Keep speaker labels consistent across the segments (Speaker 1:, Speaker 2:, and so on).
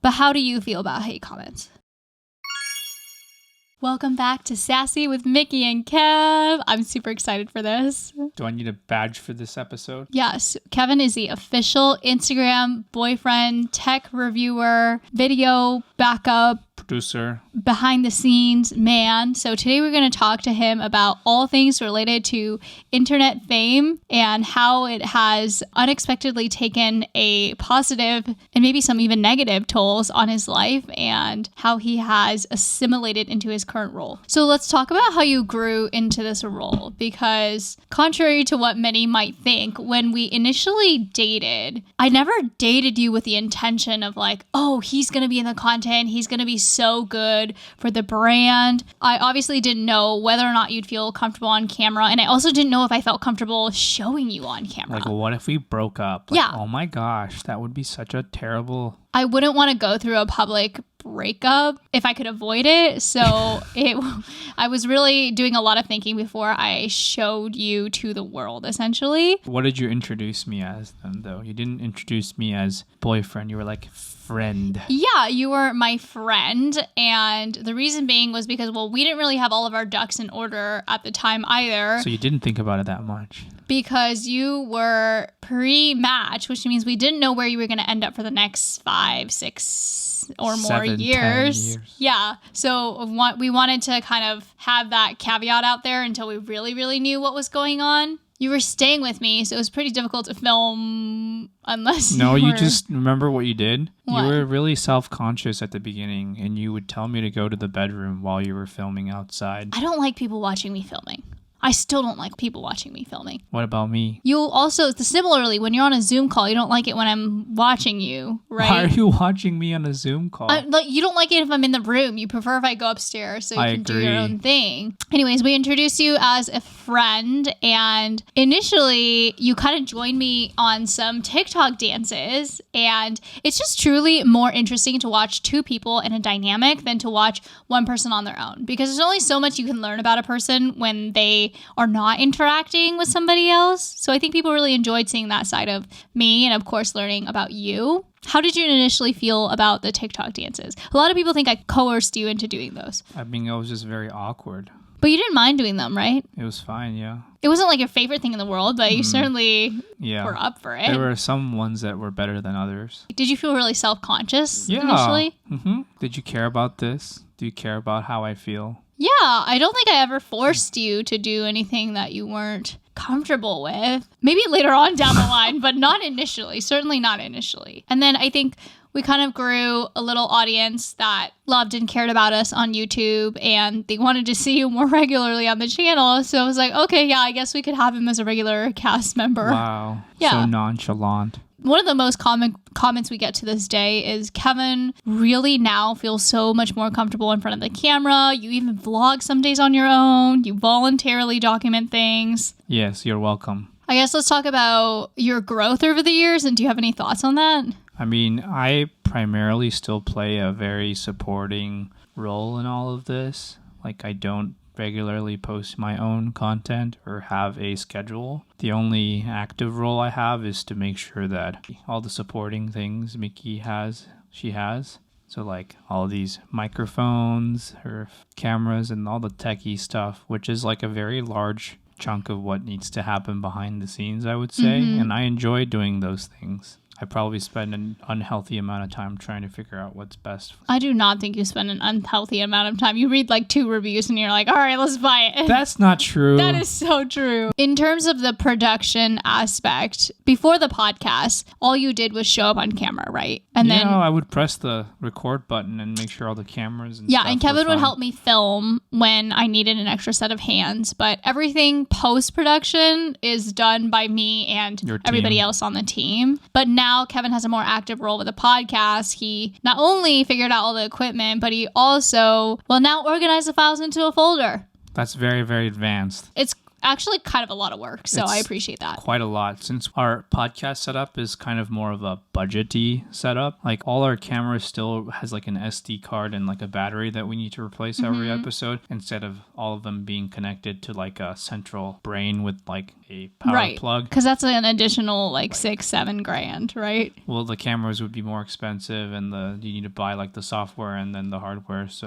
Speaker 1: But how do you feel about hate comments? Welcome back to Sassy with Mickey and Kev. I'm super excited for this.
Speaker 2: Do I need a badge for this episode?
Speaker 1: Yes, Kevin is the official Instagram boyfriend, tech reviewer, video backup,
Speaker 2: Producer.
Speaker 1: behind the scenes man. So today we're going to talk to him about all things related to internet fame and how it has unexpectedly taken a positive and maybe some even negative tolls on his life and how he has assimilated into his current role. So let's talk about how you grew into this role, because contrary to what many might think, when we initially dated, I never dated you with the intention of like, oh, he's going to be in the content, he's going to be so good for the brand. I obviously didn't know whether or not you'd feel comfortable on camera, and I also didn't know if I felt comfortable showing you on camera.
Speaker 2: Like, what if we broke up? Like,
Speaker 1: Yeah.
Speaker 2: Oh my gosh, that would be such a terrible...
Speaker 1: I wouldn't want to go through a public breakup if I could avoid it. So I was really doing a lot of thinking before I showed you to the world, essentially.
Speaker 2: What did you introduce me as then, though? You didn't introduce me as boyfriend. You were like friend.
Speaker 1: Yeah, you were my friend. And the reason being was because, well, we didn't really have all of our ducks in order at the time either.
Speaker 2: So you didn't think about it that much.
Speaker 1: Because you were pre-match, which means we didn't know where you were going to end up for the next 5, 6 or more
Speaker 2: 7, 10
Speaker 1: years.
Speaker 2: years.
Speaker 1: Yeah. So we wanted to kind of have that caveat out there until we really, really knew what was going on. You were staying with me, so it was pretty difficult to film unless
Speaker 2: you just remember what you did?
Speaker 1: What?
Speaker 2: You were really self-conscious at the beginning, and you would tell me to go to the bedroom while you were filming outside.
Speaker 1: I don't like people watching me filming. I still don't like people watching me filming.
Speaker 2: What about me?
Speaker 1: You also, similarly, when you're on a Zoom call, you don't like it when I'm watching you, right?
Speaker 2: Why are you watching me on a Zoom call?
Speaker 1: You don't like it if I'm in the room. You prefer if I go upstairs so you
Speaker 2: I
Speaker 1: can do
Speaker 2: agree.
Speaker 1: your own thing. Anyways, we introduced you as a friend, and initially you kind of joined me on some TikTok dances, and it's just truly more interesting to watch two people in a dynamic than to watch one person on their own, because there's only so much you can learn about a person when they are not interacting with somebody else. So I think people really enjoyed seeing that side of me and, of course, learning about you. How did you initially feel about the TikTok dances? A lot of people think I coerced you into doing those.
Speaker 2: I mean, it was just very awkward.
Speaker 1: But you didn't mind doing them, right?
Speaker 2: It was fine, yeah.
Speaker 1: It wasn't like your favorite thing in the world, but you certainly
Speaker 2: Yeah.
Speaker 1: were up for it.
Speaker 2: There were some ones that were better than others.
Speaker 1: Did you feel really self-conscious
Speaker 2: Yeah.
Speaker 1: initially?
Speaker 2: Mm-hmm. Did you care about this? Do you care about how I feel?
Speaker 1: Yeah, I don't think I ever forced you to do anything that you weren't comfortable with. Maybe later on down the line, but not initially. Certainly not initially. And then I think we kind of grew a little audience that loved and cared about us on YouTube, and they wanted to see you more regularly on the channel. So I was like, okay, yeah, I guess we could have him as a regular cast member.
Speaker 2: Wow.
Speaker 1: Yeah.
Speaker 2: So nonchalant.
Speaker 1: One of the most common comments we get to this day is Kevin really now feels so much more comfortable in front of the camera. You even vlog some days on your own. You voluntarily document things.
Speaker 2: Yes, you're welcome.
Speaker 1: I guess let's talk about your growth over the years. And do you have any thoughts on that?
Speaker 2: I mean, I primarily still play a very supporting role in all of this. Like, I don't regularly post my own content or have a schedule. The only active role I have is to make sure that all the supporting things Mickey has, she has. So like all these microphones, her cameras, and all the techie stuff, which is like a very large chunk of what needs to happen behind the scenes, I would say.
Speaker 1: Mm-hmm.
Speaker 2: And I enjoy doing those things. I probably spend an unhealthy amount of time trying to figure out what's best.
Speaker 1: I do not think you spend an unhealthy amount of time. You read like 2 reviews and you're like, all right, let's buy it.
Speaker 2: That's not true.
Speaker 1: That is so true. In terms of the production aspect, before the podcast, all you did was show up on camera, right? And then
Speaker 2: I would press the record button and make sure all the cameras and
Speaker 1: yeah,
Speaker 2: stuff
Speaker 1: and Kevin
Speaker 2: were
Speaker 1: would
Speaker 2: fine.
Speaker 1: help me film when I needed an extra set of hands. But everything post-production is done by me and
Speaker 2: Your team.
Speaker 1: everybody else on the team. But now Kevin has a more active role with the podcast. He not only figured out all the equipment, but he also, now organize the files into a folder.
Speaker 2: That's very, very advanced.
Speaker 1: It's Actually, kind of a lot of work. So I
Speaker 2: It's
Speaker 1: appreciate that.
Speaker 2: Quite a lot, since our podcast setup is kind of more of a budgety setup. Like all our cameras still has like an SD card and like a battery that we need to replace every episode, instead of all of them being connected to like a central brain with like a power plug.
Speaker 1: Because that's an additional like 6-7 grand, right?
Speaker 2: Well, the cameras would be more expensive, and you need to buy like the software and then the hardware. So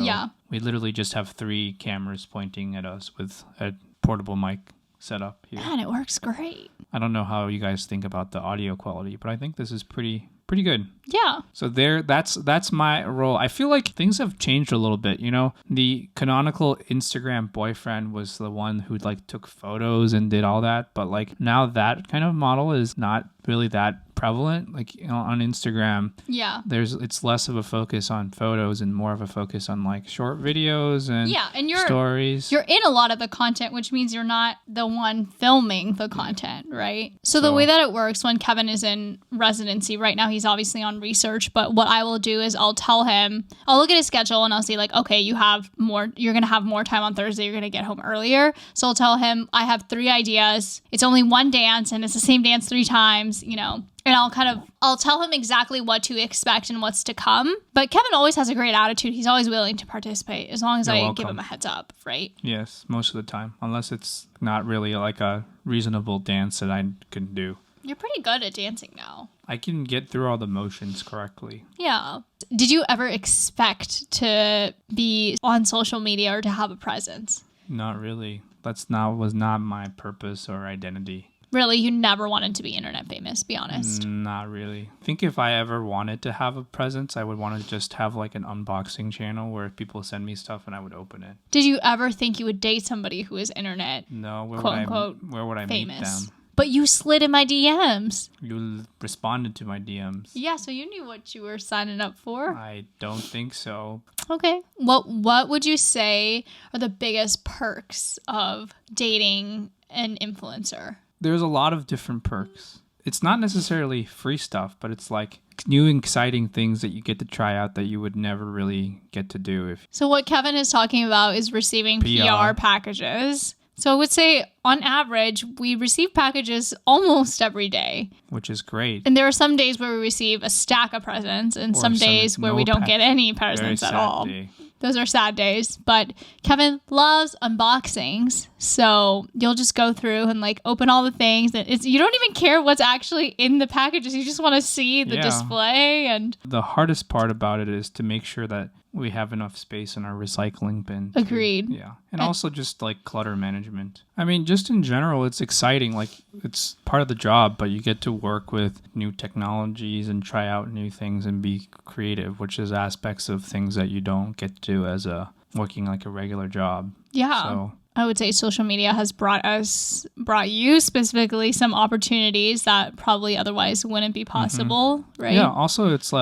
Speaker 2: we literally just have 3 cameras pointing at us with a portable mic set up here.
Speaker 1: Man, it works great.
Speaker 2: I don't know how you guys think about the audio quality, but I think this is pretty good.
Speaker 1: Yeah.
Speaker 2: So that's my role. I feel like things have changed a little bit. You know, the canonical Instagram boyfriend was the one who like took photos and did all that, but like now that kind of model is not really that prevalent. Like, you know, on Instagram, it's less of a focus on photos and more of a focus on like short videos and stories.
Speaker 1: You're in a lot of the content, which means you're not the one filming the content, right? So the way that it works when Kevin is in residency right now, he's obviously on research, but what I will do is I'll tell him, I'll look at his schedule and I'll see like, okay, you're going to have more time on Thursday. You're going to get home earlier. So I'll tell him I have 3 ideas. It's only one dance and it's the same dance 3 times, you know. And I'll tell him exactly what to expect and what's to come. But Kevin always has a great attitude. He's always willing to participate as long as I give him a heads up, right?
Speaker 2: Yes, most of the time. Unless it's not really like a reasonable dance that I can do.
Speaker 1: You're pretty good at dancing now.
Speaker 2: I can get through all the motions correctly.
Speaker 1: Yeah. Did you ever expect to be on social media or to have a presence?
Speaker 2: Not really. Was not my purpose or identity.
Speaker 1: Really, you never wanted to be internet famous, be honest.
Speaker 2: Not really. I think if I ever wanted to have a presence, I would want to just have like an unboxing channel where people send me stuff and I would open it.
Speaker 1: Did you ever think you would date somebody who is internet,
Speaker 2: no, where would I
Speaker 1: famous?
Speaker 2: Meet them?
Speaker 1: But you slid in my DMs.
Speaker 2: You responded to my DMs.
Speaker 1: Yeah, so you knew what you were signing up for.
Speaker 2: I don't think so.
Speaker 1: Okay. What would you say are the biggest perks of dating an influencer?
Speaker 2: There's a lot of different perks. It's not necessarily free stuff, but it's like new exciting things that you get to try out that you would never really get to do.
Speaker 1: So what Kevin is talking about is receiving PR packages. So I would say on average, we receive packages almost every day.
Speaker 2: Which is great.
Speaker 1: And there are some days where we receive a stack of presents and some days where we don't get any presents at all. Those are sad days. But Kevin loves unboxings. So you'll just go through and like open all the things. You don't even care what's actually in the packages. You just want to see the display. And
Speaker 2: the hardest part about it is to make sure that we have enough space in our recycling bin.
Speaker 1: Agreed.
Speaker 2: Yeah. And also just like clutter management. I mean, just in general, it's exciting. Like it's part of the job, but you get to work with new technologies and try out new things and be creative, which is aspects of things that you don't get to do as working like a regular job.
Speaker 1: Yeah.
Speaker 2: So
Speaker 1: I would say social media has brought you specifically some opportunities that probably otherwise wouldn't be possible, right?
Speaker 2: Yeah. Also, it's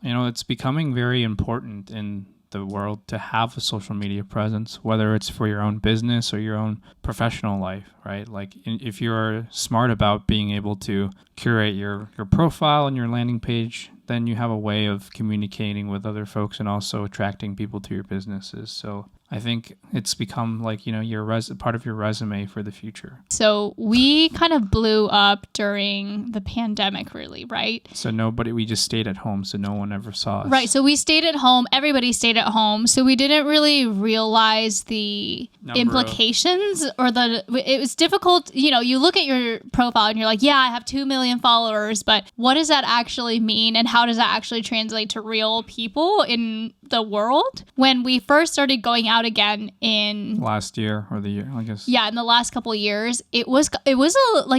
Speaker 2: it's becoming very important in the world to have a social media presence, whether it's for your own business or your own professional life, right? Like if you're smart about being able to curate your profile and your landing page, then you have a way of communicating with other folks and also attracting people to your businesses. So I think it's become like, your part of your resume for the future.
Speaker 1: So we kind of blew up during the pandemic, really, right?
Speaker 2: So we just stayed at home, so no one ever saw us.
Speaker 1: Right. So we stayed at home. Everybody stayed at home. So we didn't really realize the implications it was difficult. You look at your profile and you're like, yeah, I have 2 million followers, but what does that actually mean? And how does that actually translate to real people in the world? When we first started going out again in
Speaker 2: last year or the year, I guess.
Speaker 1: Yeah, in the last couple of years, it was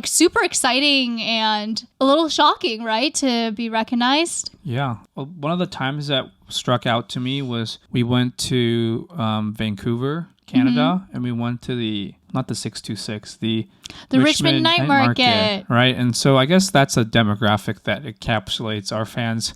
Speaker 1: super exciting and a little shocking, right, to be recognized.
Speaker 2: Yeah. Well, one of the times that struck out to me was we went to Vancouver, Canada, and we went to not the 626, the
Speaker 1: Richmond Night Market.
Speaker 2: Right? And so I guess that's a demographic that encapsulates our fans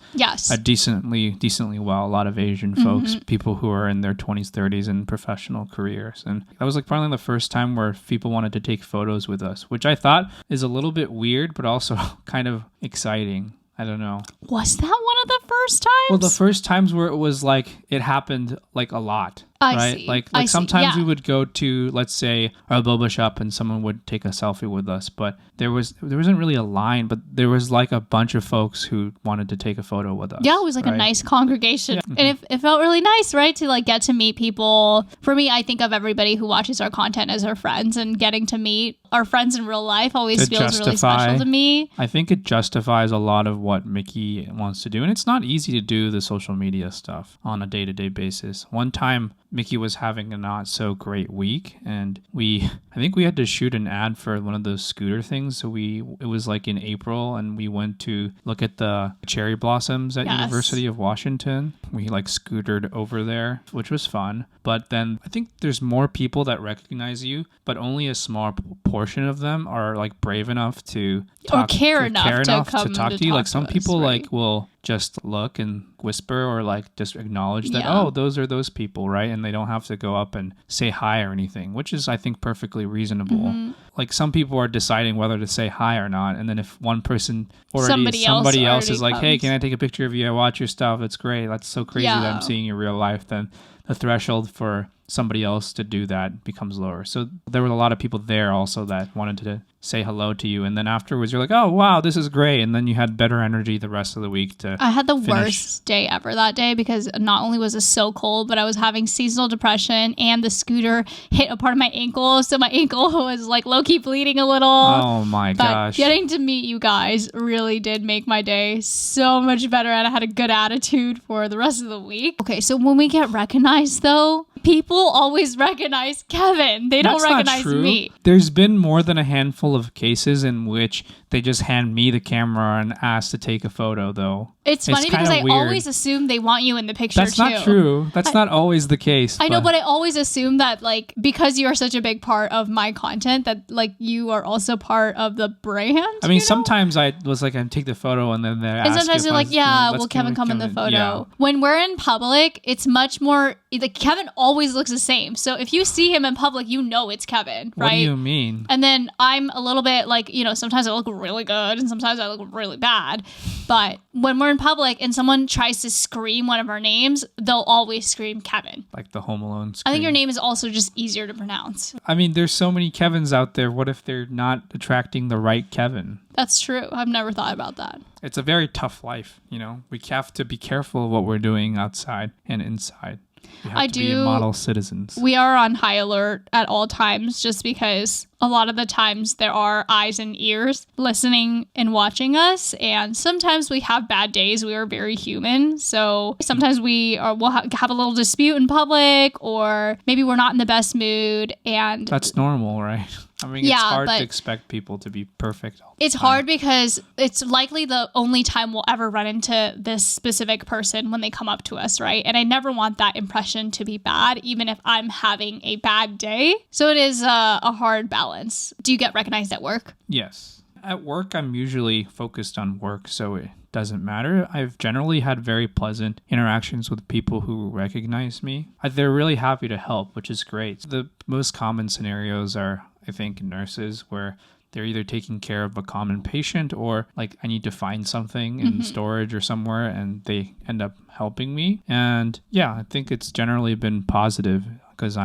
Speaker 2: decently well. A lot of Asian folks, people who are in their 20s, 30s in professional careers. And that was like probably the first time where people wanted to take photos with us, which I thought is a little bit weird, but also kind of exciting. I don't know.
Speaker 1: Was that one of the first times?
Speaker 2: Well, the first times where it was like, it happened like a lot.
Speaker 1: I
Speaker 2: right?
Speaker 1: see.
Speaker 2: Like sometimes we
Speaker 1: Yeah.
Speaker 2: would go to, let's say, our boba shop and someone would take a selfie with us, but there wasn't really a line, but there was like a bunch of folks who wanted to take a photo with us.
Speaker 1: Yeah, it was like a
Speaker 2: right?
Speaker 1: nice congregation. And it felt really nice, right? To like get to meet people. For me, I think of everybody who watches our content as our friends, and getting to meet our friends in real life always
Speaker 2: To
Speaker 1: feels really
Speaker 2: justify-
Speaker 1: special to me.
Speaker 2: I think it justifies a lot of what Mickey wants to do. And it's not easy to do the social media stuff on a day-to-day basis. One time, Mickey was having a not so great week, and I think we had to shoot an ad for one of those scooter things. So it was like in April, and we went to look at the cherry blossoms at
Speaker 1: Yes.
Speaker 2: University of Washington. We like scootered over there, which was fun. But then I think there's more people that recognize you, but only a small portion of them are like brave enough to
Speaker 1: care enough to come
Speaker 2: talk
Speaker 1: to
Speaker 2: to you.
Speaker 1: talk
Speaker 2: Like some
Speaker 1: to us,
Speaker 2: people
Speaker 1: right?
Speaker 2: like will just look and whisper or like just acknowledge that,
Speaker 1: Yeah.
Speaker 2: oh, those are those people, right? And they don't have to go up and say hi or anything, which is, I think, perfectly reasonable.
Speaker 1: Mm-hmm.
Speaker 2: Like some people are deciding whether to say hi or not, and then if one person
Speaker 1: Somebody
Speaker 2: somebody
Speaker 1: else
Speaker 2: else is
Speaker 1: already
Speaker 2: like, hey,
Speaker 1: comes.
Speaker 2: can I take a picture of you? I watch your stuff. It's great. That's so crazy that
Speaker 1: Yeah.
Speaker 2: I'm seeing you in real life. Then the threshold for somebody else to do that becomes lower. So there were a lot of people there also that wanted to say hello to you, and then afterwards you're like, oh wow, this is great, and then you had better energy the rest of the week to
Speaker 1: I had the
Speaker 2: finish.
Speaker 1: worst day ever that day because not only was it so cold, but I was having seasonal depression, and the scooter hit a part of my ankle, so my ankle was like low-key bleeding a little.
Speaker 2: Oh my
Speaker 1: But
Speaker 2: gosh.
Speaker 1: getting to meet you guys really did make my day so much better, and I had a good attitude for the rest of the week. Okay, so when we get recognized, though, people always recognize Kevin. They don't
Speaker 2: That's not
Speaker 1: recognize
Speaker 2: true.
Speaker 1: me.
Speaker 2: There's been more than a handful of cases in which they just hand me the camera and ask to take a photo, though.
Speaker 1: It's funny because
Speaker 2: kinda
Speaker 1: I
Speaker 2: weird.
Speaker 1: always assume they want you in the picture,
Speaker 2: That's
Speaker 1: too.
Speaker 2: not true. That's not always the case.
Speaker 1: I know, but I always assume that, like, because you are such a big part of my content, that, like, you are also part of the brand.
Speaker 2: I mean,
Speaker 1: you know?
Speaker 2: sometimes I was like, I take the photo, and then they ask
Speaker 1: And sometimes
Speaker 2: if
Speaker 1: they're
Speaker 2: I
Speaker 1: like,
Speaker 2: was-
Speaker 1: yeah,
Speaker 2: let's
Speaker 1: will Kevin come in the photo?
Speaker 2: Yeah.
Speaker 1: When we're in public, it's much more, like, Kevin always looks the same. So if you see him in public, you know it's Kevin, right?
Speaker 2: What do you mean?
Speaker 1: And then I'm a little bit like, you know, sometimes I look really good and sometimes I look really bad. But when we're in public and someone tries to scream one of our names, they'll always scream Kevin.
Speaker 2: Like the Home Alone
Speaker 1: I think your
Speaker 2: screen.
Speaker 1: name is also just easier to pronounce.
Speaker 2: I mean, there's so many Kevins out there. What if they're not attracting the right Kevin?
Speaker 1: That's true. I've never thought about that.
Speaker 2: It's a very tough life, you know. We have to be careful of what we're doing outside and inside. We have to be model citizens.
Speaker 1: We are on high alert at all times just because a lot of the times there are eyes and ears listening and watching us. And sometimes we have bad days. We are very human. So sometimes we'll have a little dispute in public, or maybe we're not in the best mood. And
Speaker 2: That's normal, right? I mean,
Speaker 1: Yeah,
Speaker 2: it's hard
Speaker 1: but
Speaker 2: to expect people to be perfect all the
Speaker 1: it's
Speaker 2: time.
Speaker 1: hard because it's likely the only time we'll ever run into this specific person when they come up to us, right? And I never want that impression to be bad, even if I'm having a bad day. So it is a hard balance. Do you get recognized at work?
Speaker 2: Yes. At work, I'm usually focused on work, so it doesn't matter. I've generally had very pleasant interactions with people who recognize me. They're really happy to help, which is great. The most common scenarios are, I think, nurses, where they're either taking care of a common patient or like I need to find something in storage or somewhere, and they end up helping me. And yeah, I think it's generally been positive because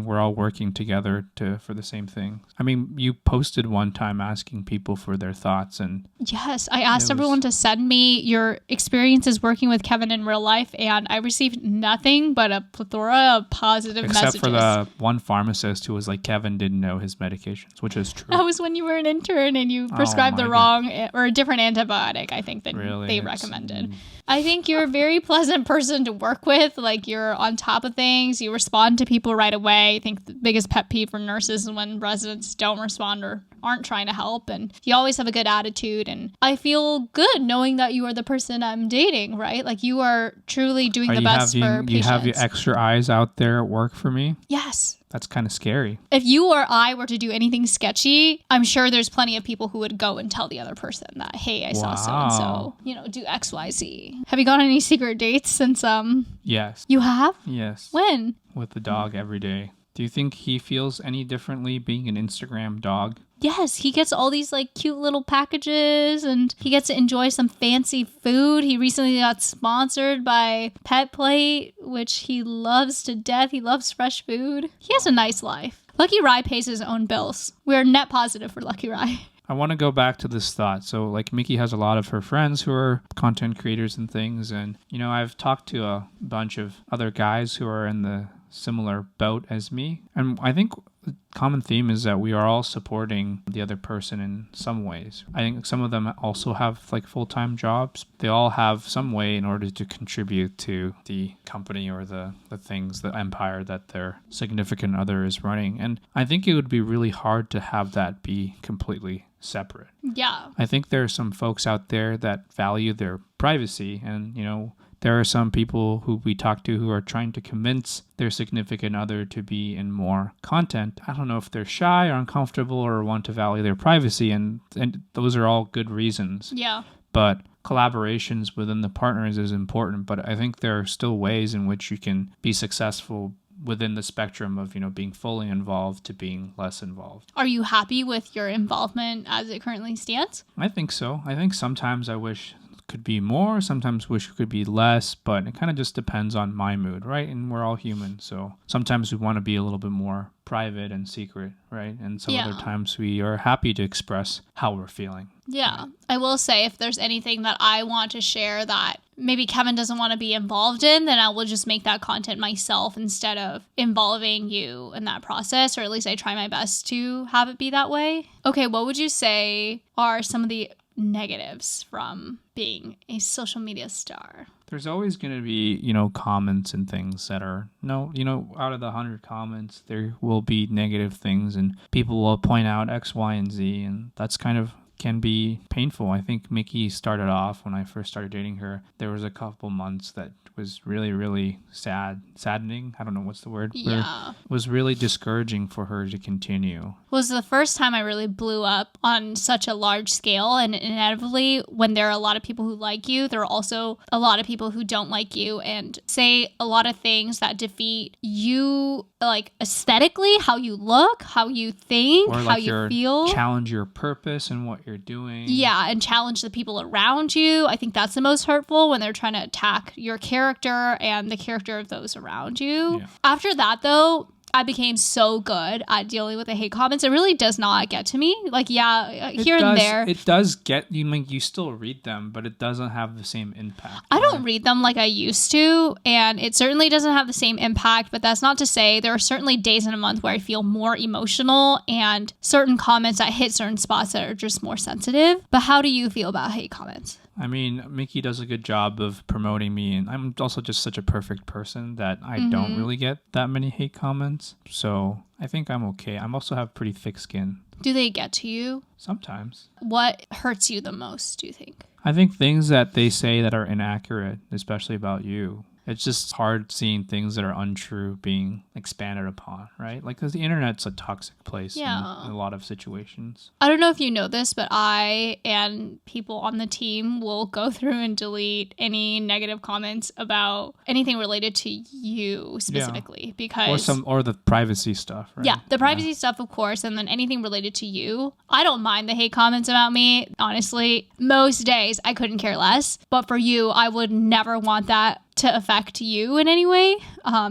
Speaker 2: we're all working together for the same thing. I mean, you posted one time asking people for their thoughts, and
Speaker 1: Yes, I asked everyone to send me your experiences working with Kevin in real life, and I received nothing but a plethora of positive
Speaker 2: except
Speaker 1: messages.
Speaker 2: for the one pharmacist who was like, Kevin didn't know his medications, which is true.
Speaker 1: That was when you were an intern and you prescribed the
Speaker 2: my
Speaker 1: wrong or a different antibiotic, I think, than
Speaker 2: Really?
Speaker 1: they
Speaker 2: It's-
Speaker 1: recommended. I think you're a very pleasant person to work with. Like, you're on top of things. You respond to people right away. I think the biggest pet peeve for nurses is when residents don't respond or aren't trying to help. And you always have a good attitude. And I feel good knowing that you are the person I'm dating, right? Like, you are truly doing the best for patients.
Speaker 2: You have your extra eyes out there at work for me?
Speaker 1: Yes.
Speaker 2: That's kind of scary.
Speaker 1: If you or I were to do anything sketchy, I'm sure there's plenty of people who would go and tell the other person that, hey, I saw so-and-so, do X, Y, Z. Have you gone on any secret dates since,
Speaker 2: Yes.
Speaker 1: you have?
Speaker 2: Yes.
Speaker 1: When?
Speaker 2: With the dog every day. Do you think he feels any differently being an Instagram dog?
Speaker 1: Yes, he gets all these like cute little packages and he gets to enjoy some fancy food. He recently got sponsored by Pet Plate, which he loves to death. He loves fresh food. He has a nice life. Lucky Rye pays his own bills. We're net positive for Lucky Rye.
Speaker 2: I want to go back to this thought. So like Mickey has a lot of her friends who are content creators and things. And, I've talked to a bunch of other guys who are in the similar boat as me. And I think the common theme is that we are all supporting the other person in some ways. I think some of them also have like full-time jobs. They all have some way in order to contribute to the company or the things, the empire that their significant other is running. And I think it would be really hard to have that be completely separate.
Speaker 1: Yeah.
Speaker 2: I think there are some folks out there that value their privacy and, there are some people who we talk to who are trying to convince their significant other to be in more content. I don't know if they're shy or uncomfortable or want to value their privacy, and those are all good reasons.
Speaker 1: Yeah.
Speaker 2: But collaborations within the partners is important, but I think there are still ways in which you can be successful within the spectrum of, being fully involved to being less involved.
Speaker 1: Are you happy with your involvement as it currently stands?
Speaker 2: I think so. I think sometimes I wish could be more, sometimes wish it could be less, but it kind of just depends on my mood, right? And we're all human, so sometimes we want to be a little bit more private and secret, right? And some other times we are happy to express how we're feeling.
Speaker 1: Yeah. I will say if there's anything that I want to share that maybe Kevin doesn't want to be involved in, then I will just make that content myself instead of involving you in that process, or at least I try my best to have it be that way. Okay, what would you say are some of the negatives from being a social media star?
Speaker 2: There's always going to be, comments and things that are, out of the 100 comments, there will be negative things and people will point out X, Y, and Z. And that's kind of can be painful. I think Mickey started off when I first started dating her. There was a couple months that was really, really saddening. I don't know what's the word.
Speaker 1: Yeah.
Speaker 2: It was really discouraging for her to continue.
Speaker 1: It was the first time I really blew up on such a large scale, and inevitably when there are a lot of people who like you, there are also a lot of people who don't like you and say a lot of things that defeat you, like aesthetically, how you look, how you think,
Speaker 2: or like
Speaker 1: how you feel.
Speaker 2: Challenge your purpose and what you're doing.
Speaker 1: Yeah, and challenge the people around you. I think that's the most hurtful, when they're trying to attack your character and the character of those around you. Yeah. After that, though, I became so good at dealing with the hate comments. It really does not get to me. Like, here and there.
Speaker 2: It does get you. Like, you still read them, but it doesn't have the same impact.
Speaker 1: I don't read them like I used to, and it certainly doesn't have the same impact, but that's not to say there are certainly days in a month where I feel more emotional and certain comments that hit certain spots that are just more sensitive. But how do you feel about hate comments?
Speaker 2: I mean, Mickey does a good job of promoting me, and I'm also just such a perfect person that I don't really get that many hate comments. So I think I'm okay. I also have pretty thick skin.
Speaker 1: Do they get to you?
Speaker 2: Sometimes.
Speaker 1: What hurts you the most, do you think?
Speaker 2: I think things that they say that are inaccurate, especially about you. It's just hard seeing things that are untrue being expanded upon, right? Like, because the internet's a toxic place in a lot of situations.
Speaker 1: I don't know if you know this, but I and people on the team will go through and delete any negative comments about anything related to you specifically, because
Speaker 2: or the privacy stuff, right?
Speaker 1: Yeah, the privacy stuff, of course, and then anything related to you. I don't mind the hate comments about me. Honestly, most days I couldn't care less, but for you, I would never want that to affect you in any way.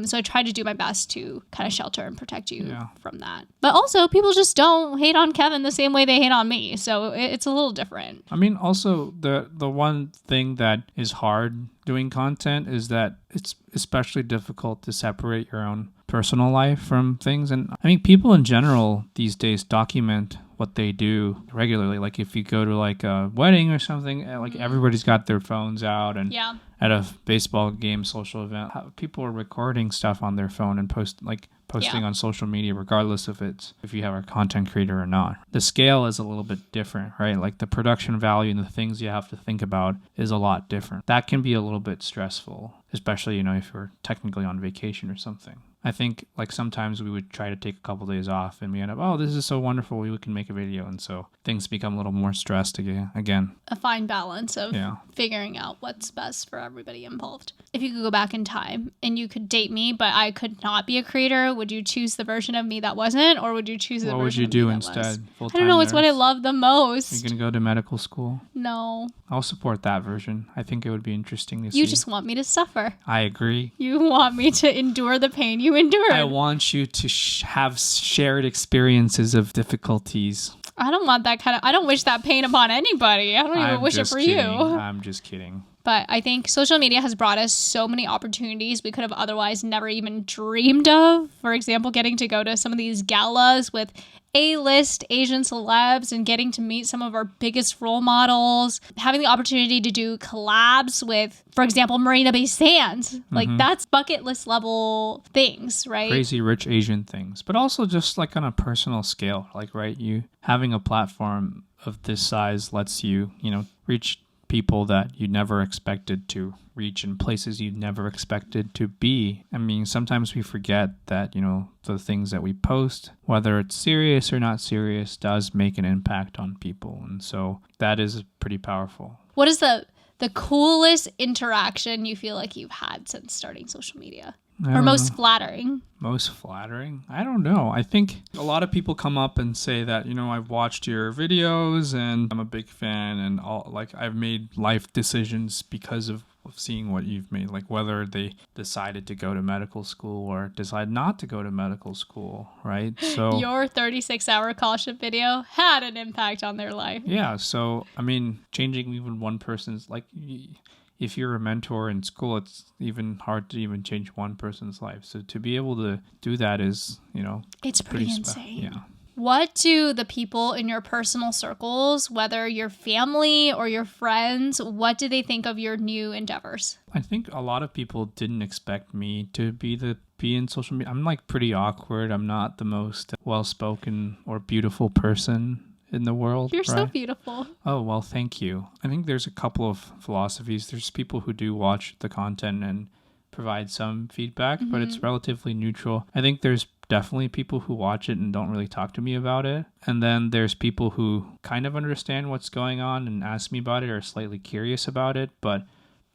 Speaker 1: So I try to do my best to kind of shelter and protect you from that. But also, people just don't hate on Kevin the same way they hate on me. So it's a little different.
Speaker 2: I mean, also, the one thing that is hard doing content is that it's especially difficult to separate your own personal life from things. And I mean, people in general these days document what they do regularly. Like if you go to like a wedding or something, like everybody's got their phones out, and at a baseball game, social event, people are recording stuff on their phone and posting on social media, regardless if you have a content creator or not. The scale is a little bit different, right? Like the production value and the things you have to think about is a lot different. That can be a little bit stressful, especially, you know, if you're technically on vacation or something. I think like sometimes we would try to take a couple days off and we end up, oh, this is so wonderful, we can make a video. And so things become a little more stressed again.
Speaker 1: A fine balance of figuring out what's best for everybody involved. If you could go back in time and you could date me, but I could not be a creator, would you choose the version of me that wasn't, or would you choose the version of me that was?
Speaker 2: What would you do instead?
Speaker 1: I don't know. It's what I love the most.
Speaker 2: You're going to go to medical school?
Speaker 1: No.
Speaker 2: I'll support that version. I think it would be interesting to see.
Speaker 1: You just want me to suffer.
Speaker 2: I agree.
Speaker 1: You want me to endure the pain you endured.
Speaker 2: I want you to have shared experiences of difficulties.
Speaker 1: I don't want that kind of... I don't wish that pain upon anybody. I don't even wish it for you.
Speaker 2: I'm just kidding.
Speaker 1: But I think social media has brought us so many opportunities we could have otherwise never even dreamed of. For example, getting to go to some of these galas with A-list Asian celebs and getting to meet some of our biggest role models. Having the opportunity to do collabs with, for example, Marina Bay Sands. Like, that's bucket list level things, right?
Speaker 2: Crazy rich Asian things. But also just like on a personal scale. Like, right, you having a platform of this size lets you, you know, reach people that you never expected to reach in places you never expected to be. I mean, sometimes we forget that, you know, the things that we post, whether it's serious or not serious, does make an impact on people. And so that is pretty powerful.
Speaker 1: What is the coolest interaction you feel like you've had since starting social media? Or most flattering?
Speaker 2: Most flattering? I don't know. I think a lot of people come up and say that, you know, I've watched your videos and I'm a big fan and all, like I've made life decisions because of seeing what you've made, like whether they decided to go to medical school or decide not to go to medical school, right? So
Speaker 1: your 36-hour scholarship video had an impact on their life.
Speaker 2: Yeah. So, I mean, changing even one person's, like, if you're a mentor in school, it's even hard to even change one person's life. So to be able to do that is, you know,
Speaker 1: it's pretty insane.
Speaker 2: Yeah.
Speaker 1: What do the people in your personal circles, whether your family or your friends, what do they think of your new endeavors?
Speaker 2: I think a lot of people didn't expect me to be in social media. I'm like pretty awkward. I'm not the most well-spoken or beautiful person in the world.
Speaker 1: You're so beautiful.
Speaker 2: Oh, well, thank you. I think there's a couple of philosophies. There's people who do watch the content and provide some feedback, but it's relatively neutral. I think there's definitely people who watch it and don't really talk to me about it. And then there's people who kind of understand what's going on and ask me about it or are slightly curious about it, but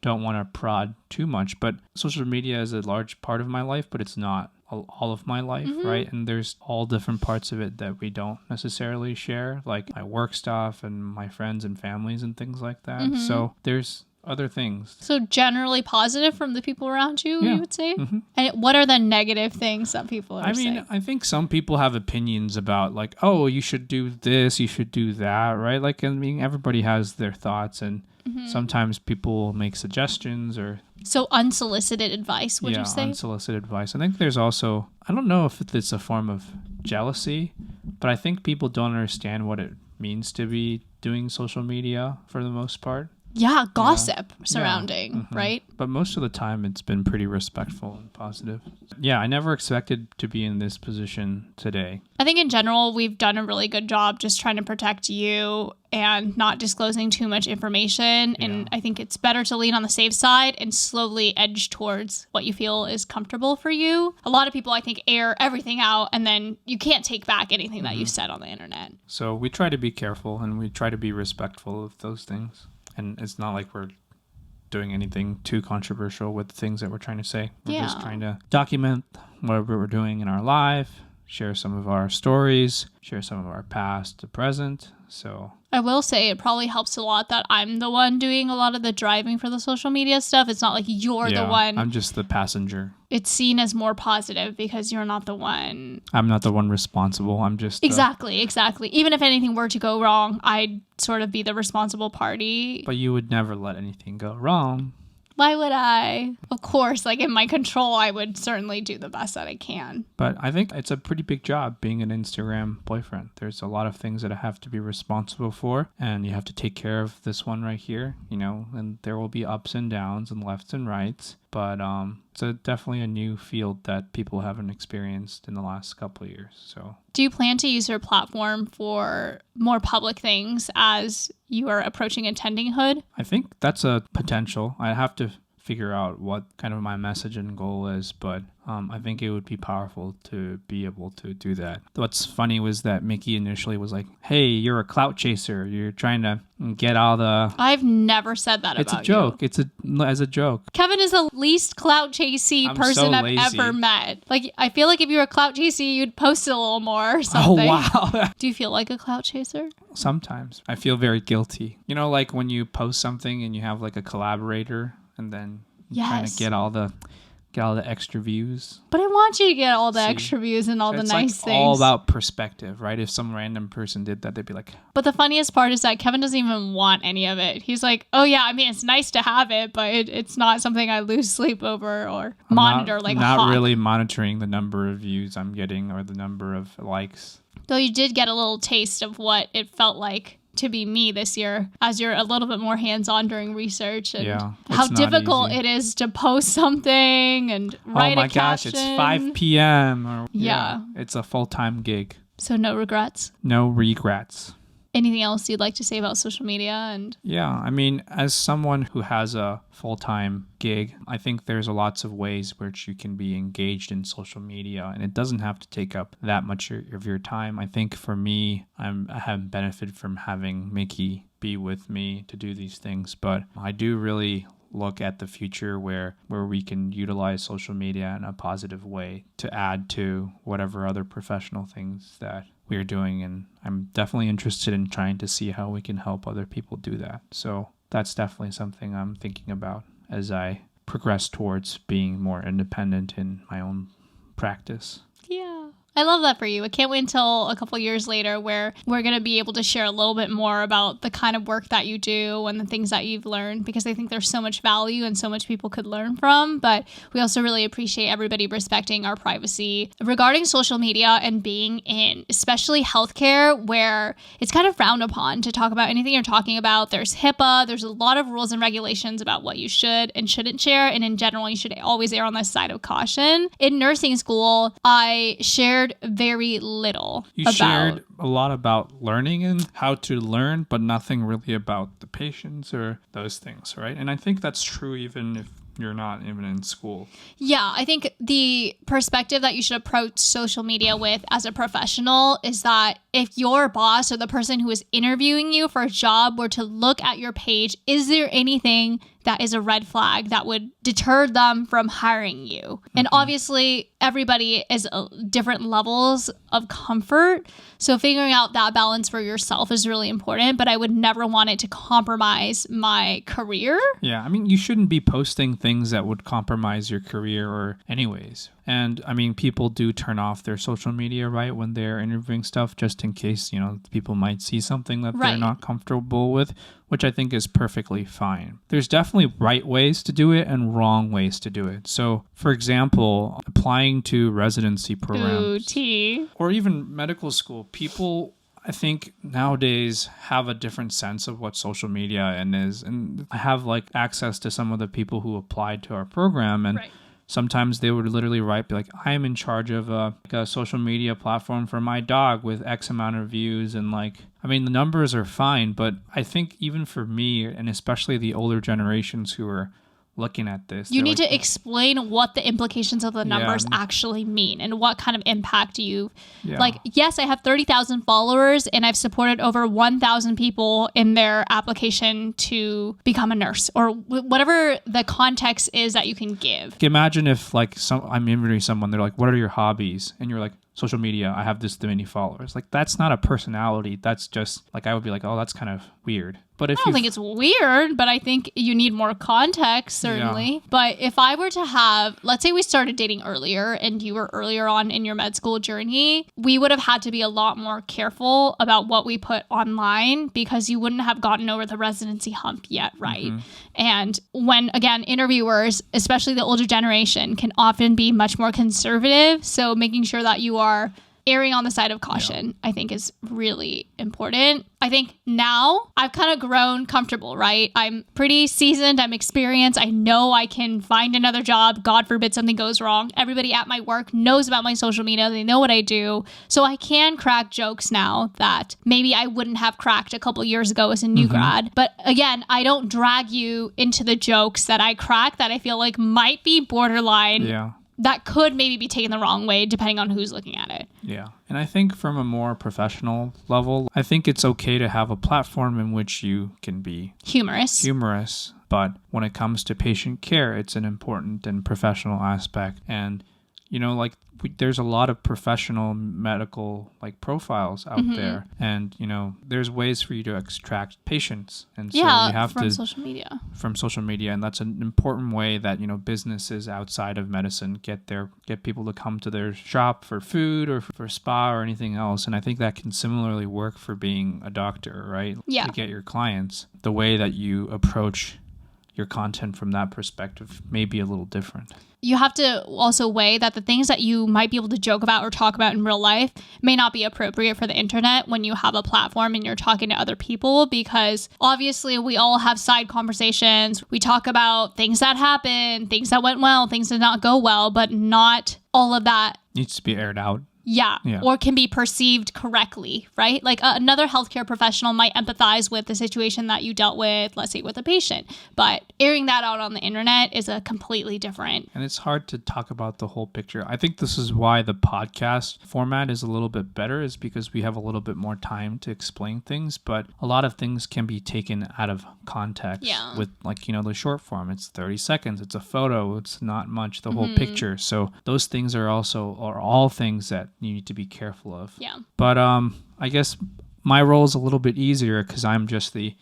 Speaker 2: don't want to prod too much. But social media is a large part of my life, but it's not all of my life, right? And there's all different parts of it that we don't necessarily share, like my work stuff and my friends and families and things like that. So there's other things.
Speaker 1: So generally positive from the people around you, you would say? And what are the negative things that people are saying?
Speaker 2: I think some people have opinions about like, oh, you should do this, you should do that, right? Like, I mean, everybody has their thoughts and sometimes people will make suggestions or...
Speaker 1: So unsolicited advice, would you say? Yeah,
Speaker 2: unsolicited advice. I think there's also, I don't know if it's a form of jealousy, but I think people don't understand what it means to be doing social media for the most part.
Speaker 1: Yeah, gossip surrounding, right?
Speaker 2: But most of the time it's been pretty respectful and positive. Yeah, I never expected to be in this position today.
Speaker 1: I think in general, we've done a really good job just trying to protect you and not disclosing too much information. Yeah. And I think it's better to lean on the safe side and slowly edge towards what you feel is comfortable for you. A lot of people, I think, air everything out and then you can't take back anything that you've said on the internet.
Speaker 2: So we try to be careful and we try to be respectful of those things. And it's not like we're doing anything too controversial with the things that we're trying to say. We're just trying to document whatever we're doing in our life, share some of our stories, share some of our past to present. So
Speaker 1: I will say it probably helps a lot that I'm the one doing a lot of the driving for the social media stuff. It's not like you're the one.
Speaker 2: I'm just the passenger.
Speaker 1: It's seen as more positive because you're not the one.
Speaker 2: I'm not the one responsible. I'm just...
Speaker 1: Exactly. Even if anything were to go wrong, I'd sort of be the responsible party.
Speaker 2: But you would never let anything go wrong.
Speaker 1: Why would I? Of course, like in my control, I would certainly do the best that I can.
Speaker 2: But I think it's a pretty big job being an Instagram boyfriend. There's a lot of things that I have to be responsible for, and you have to take care of this one right here, you know, and there will be ups and downs and lefts and rights. But it's definitely a new field that people haven't experienced in the last couple of years. So,
Speaker 1: do you plan to use your platform for more public things as you are approaching attendinghood?
Speaker 2: I think that's a potential. I have to figure out what kind of my message and goal is, but I think it would be powerful to be able to do that. What's funny was that Mickey initially was like, hey, you're a clout chaser. You're trying to get all the...
Speaker 1: I've never said that
Speaker 2: It's
Speaker 1: about
Speaker 2: a joke.
Speaker 1: you.
Speaker 2: It's as a joke.
Speaker 1: Kevin is the least clout chasey
Speaker 2: I'm
Speaker 1: person
Speaker 2: so
Speaker 1: I've
Speaker 2: lazy.
Speaker 1: ever met. Like, I feel like if you were a clout chasey, you'd post it a little more or something.
Speaker 2: Oh, wow.
Speaker 1: Do you feel like a clout chaser?
Speaker 2: Sometimes. I feel very guilty. You know, like when you post something and you have like a collaborator and then you're trying to get all the extra views.
Speaker 1: But I want you to get all the extra views and all the nice things. It's
Speaker 2: all about perspective, right? If some random person did that, they'd be like...
Speaker 1: But the funniest part is that Kevin doesn't even want any of it. He's like, oh yeah, I mean, it's nice to have it, but it's not something I lose sleep over or monitor like a hawk.
Speaker 2: Not really monitoring the number of views I'm getting or the number of likes.
Speaker 1: Though you did get a little taste of what it felt like to be me this year, as you're a little bit more hands-on during research and how difficult it is to post something and write a caption. Oh my gosh,
Speaker 2: it's 5 p.m.
Speaker 1: Yeah.
Speaker 2: It's a full-time gig.
Speaker 1: So no regrets?
Speaker 2: No regrets.
Speaker 1: Anything else you'd like to say about social media? And
Speaker 2: yeah, I mean, as someone who has a full-time gig, I think there's lots of ways which you can be engaged in social media, and it doesn't have to take up that much of your time. I think for me, I have benefited from having Mickey be with me to do these things, but I do really look at the future where we can utilize social media in a positive way to add to whatever other professional things that we're doing, and I'm definitely interested in trying to see how we can help other people do that. So that's definitely something I'm thinking about as I progress towards being more independent in my own practice.
Speaker 1: Yeah. I love that for you. I can't wait until a couple years later where we're going to be able to share a little bit more about the kind of work that you do and the things that you've learned, because I think there's so much value and so much people could learn from. But we also really appreciate everybody respecting our privacy regarding social media and being in, especially healthcare, where it's kind of frowned upon to talk about anything you're talking about. There's HIPAA. There's a lot of rules and regulations about what you should and shouldn't share. And in general, you should always err on the side of caution. In nursing school, I shared very little.
Speaker 2: You shared a lot about learning and how to learn, but nothing really about the patients or those things, right? And I think that's true even if you're not even in school.
Speaker 1: Yeah, I think the perspective that you should approach social media with as a professional is that if your boss or the person who is interviewing you for a job were to look at your page, is there anything that is a red flag that would deter them from hiring you? Mm-hmm. And obviously, everybody is different levels of comfort. So figuring out that balance for yourself is really important, but I would never want it to compromise my career.
Speaker 2: Yeah, I mean, you shouldn't be posting things that would compromise your career or anyways. And I mean, people do turn off their social media, right, when they're interviewing stuff, just in case, people might see something that they're not comfortable with, which I think is perfectly fine. There's definitely right ways to do it and wrong ways to do it. So, for example, applying to residency programs or even medical school, people, I think nowadays have a different sense of what social media is. And I have access to some of the people who applied to our program, and sometimes they would literally write, be like, I am in charge of a social media platform for my dog with X amount of views. And the numbers are fine, but I think even for me, and especially the older generations who are looking at this,
Speaker 1: you need to explain what the implications of the numbers actually mean and what kind of impact yes, I have 30,000 followers and I've supported over 1,000 people in their application to become a nurse, or whatever the context is that you can give.
Speaker 2: Imagine if I'm interviewing someone, they're like, what are your hobbies? And you're like, social media, I have this many followers. That's not a personality. That's just I would be like, oh, that's kind of weird. But
Speaker 1: I don't think it's weird, but I think you need more context, certainly. Yeah. But if I were to have, let's say we started dating earlier and you were earlier on in your med school journey, we would have had to be a lot more careful about what we put online because you wouldn't have gotten over the residency hump yet, right? Mm-hmm. And when, again, interviewers, especially the older generation, can often be much more conservative. So making sure that you are erring on the side of caution, I think is really important. I think now I've kind of grown comfortable, right? I'm pretty seasoned. I'm experienced. I know I can find another job. God forbid something goes wrong. Everybody at my work knows about my social media. They know what I do. So I can crack jokes now that maybe I wouldn't have cracked a couple years ago as a new grad. But again, I don't drag you into the jokes that I crack that I feel like might be borderline.
Speaker 2: Yeah.
Speaker 1: That could maybe be taken the wrong way depending on who's looking at it.
Speaker 2: Yeah. And I think from a more professional level, I think it's okay to have a platform in which you can be
Speaker 1: humorous.
Speaker 2: But when it comes to patient care, it's an important and professional aspect. And, like there's a lot of professional medical profiles out there. And, there's ways for you to extract patients. And so you have
Speaker 1: from social media.
Speaker 2: From social media. And that's an important way that, businesses outside of medicine get people to come to their shop for food or for spa or anything else. And I think that can similarly work for being a doctor, right?
Speaker 1: Yeah.
Speaker 2: To get your clients. The way that you approach your content from that perspective may be a little different.
Speaker 1: You have to also weigh that the things that you might be able to joke about or talk about in real life may not be appropriate for the internet when you have a platform and you're talking to other people, because obviously we all have side conversations. We talk about things that happened, things that went well, things that did not go well, but not all of that
Speaker 2: needs to be aired out.
Speaker 1: Yeah, or can be perceived correctly, right? Like another healthcare professional might empathize with the situation that you dealt with, let's say with a patient, but airing that out on the internet is a completely different.
Speaker 2: And it's hard to talk about the whole picture. I think this is why the podcast format is a little bit better, is because we have a little bit more time to explain things, but a lot of things can be taken out of context with the short form. It's 30 seconds, it's a photo, it's not much, the whole picture. So those things are all things that you need to be careful of.
Speaker 1: Yeah.
Speaker 2: But I guess my role is a little bit easier because I'm just the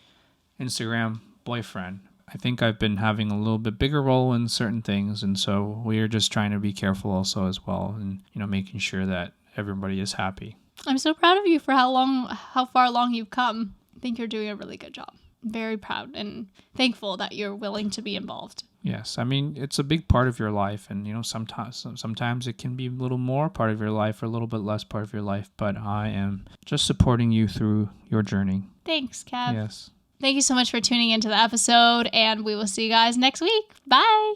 Speaker 2: Instagram boyfriend. I think I've been having a little bit bigger role in certain things, and so we are just trying to be careful also as well, and making sure that everybody is happy.
Speaker 1: I'm so proud of you for how far along you've come. I think you're doing a really good job. Very proud and thankful that you're willing to be involved.
Speaker 2: Yes, I mean, it's a big part of your life, and sometimes it can be a little more part of your life or a little bit less part of your life, but I am just supporting you through your journey.
Speaker 1: Thanks, Kev.
Speaker 2: Yes.
Speaker 1: Thank you so much for tuning into the episode, and we will see you guys next week. Bye.